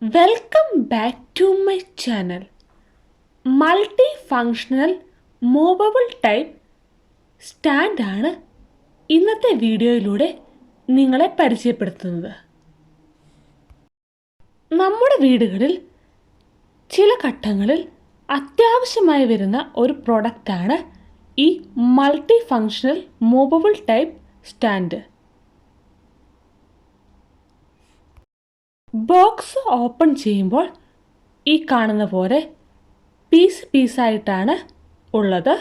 Welcome back to my channel. Multi-functional movable type stand ആണ് ഇന്നത്തെ വീഡിയോയിലൂടെ നിങ്ങളെ പരിചയപ്പെടുത്തുന്നത്. നമ്മുടെ വീടുകളിൽ ചില ഘട്ടങ്ങളിൽ അത്യാവശ്യമായി വരുന്ന ഒരു പ്രോഡക്റ്റാണ് ഈ multi functional movable type stand. Box open ചെയ്യുമ്പോൾ ഈ കാണുന്ന പോലെ പീസായിട്ടാണ് ഉള്ളത്.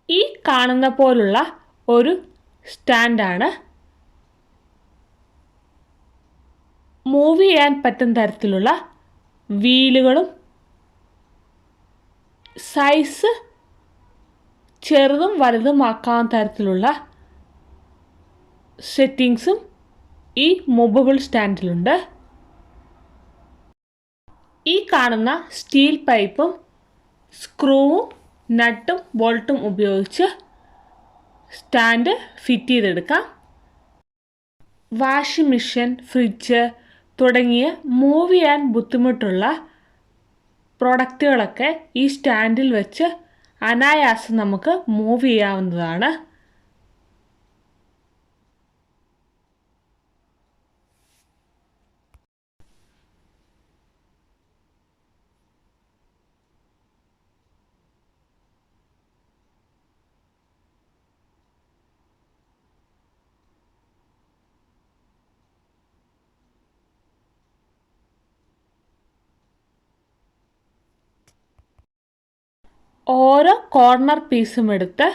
ഈ കാണുന്ന പോലുള്ള ഒരു സ്റ്റാൻഡാണ് മൂവ് ചെയ്യാൻ പറ്റുന്ന തരത്തിലുള്ള വീലുകളും സൈസ് ചെറുതും വലുതുമാക്കാവുന്ന തരത്തിലുള്ള സെറ്റിങ്സും ഈ മൂവബിൾ സ്റ്റാൻഡിലുണ്ട്. ഈ കാണുന്ന സ്റ്റീൽ പൈപ്പും സ്ക്രൂവും നട്ടും ബോൾട്ടും ഉപയോഗിച്ച് സ്റ്റാൻഡ് ഫിറ്റ് ചെയ്തെടുക്കാം. വാഷിംഗ് മെഷീൻ, ഫ്രിഡ്ജ് തുടങ്ങിയ മൂവ് ചെയ്യാൻ ബുദ്ധിമുട്ടുള്ള പ്രോഡക്റ്റുകളൊക്കെ ഈ സ്റ്റാൻഡിൽ വെച്ച് അനായാസം നമുക്ക് മൂവ് ചെയ്യാവുന്നതാണ്. ഓരോ കോർണർ പീസും എടുത്ത്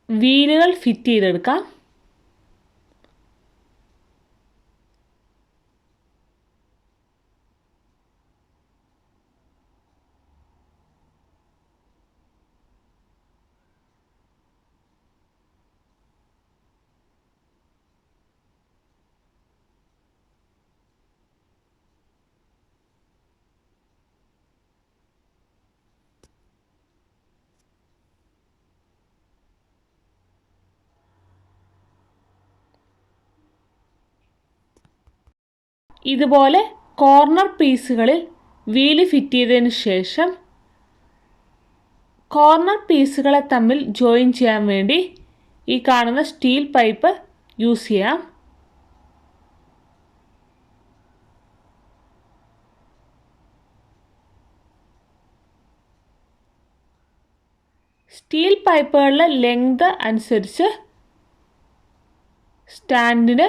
വീലുകൾ ഫിറ്റ് ചെയ്തെടുക്കാം. ഇതുപോലെ കോർണർ പീസുകളിൽ വീല് ഫിറ്റ് ചെയ്തതിന് ശേഷം കോർണർ പീസുകളെ തമ്മിൽ ജോയിൻ ചെയ്യാൻ വേണ്ടി ഈ കാണുന്ന സ്റ്റീൽ പൈപ്പ് യൂസ് ചെയ്യാം. സ്റ്റീൽ പൈപ്പുകളുടെ ലെങ്ത് അനുസരിച്ച് സ്റ്റാൻഡിന്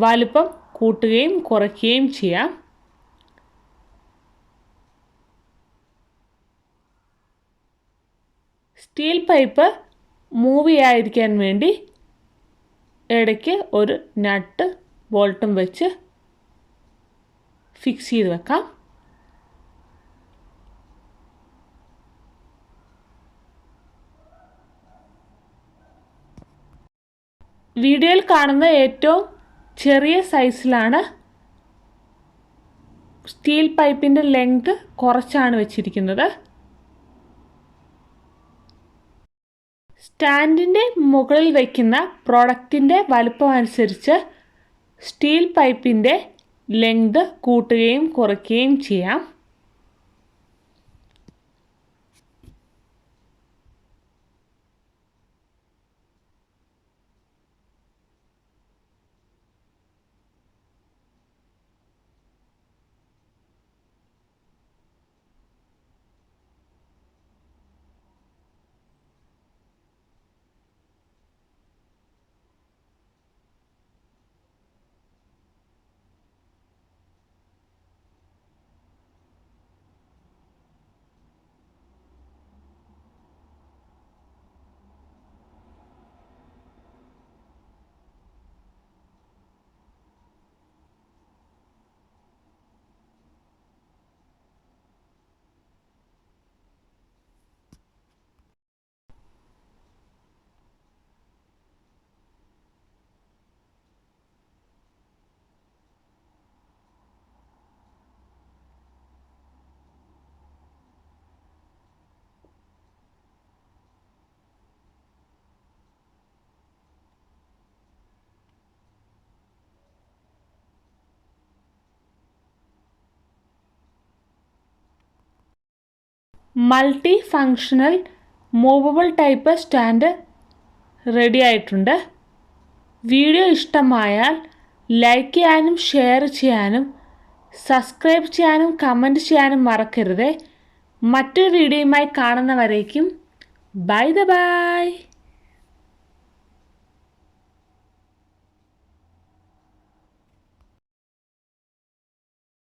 വലുപ്പം കൂട്ടുകയും കുറയ്ക്കുകയും ചെയ്യാം. സ്റ്റീൽ പൈപ്പ് മൂവ് ചെയ്യാതിരിക്കാൻ വേണ്ടി ഇടയ്ക്ക് ഒരു നട്ട് ബോൾട്ടും വെച്ച് ഫിക്സ് ചെയ്ത് വെക്കാം. വീഡിയോയിൽ കാണുന്ന ഏറ്റവും ചെറിയ സൈസിലാണ് സ്റ്റീൽ പൈപ്പിൻ്റെ ലെങ്ത് കുറച്ചാണ് വെച്ചിരിക്കുന്നത്. സ്റ്റാൻഡിൻ്റെ മുകളിൽ വയ്ക്കുന്ന പ്രോഡക്റ്റിൻ്റെ വലുപ്പം അനുസരിച്ച് സ്റ്റീൽ പൈപ്പിൻ്റെ ലെങ്ത് കൂട്ടുകയും കുറയ്ക്കുകയും ചെയ്യാം. Multi functional movable type stand ready ആയിട്ടുണ്ട്. വീഡിയോ ഇഷ്ടമായാൽ ലൈക്ക് ചെയ്യാനും ഷെയർ ചെയ്യാനും സബ്സ്ക്രൈബ് ചെയ്യാനും കമൻറ്റ് ചെയ്യാനും മറക്കരുത്. മറ്റൊരു വീഡിയോയുമായി കാണുന്നവരേക്കും ബൈ.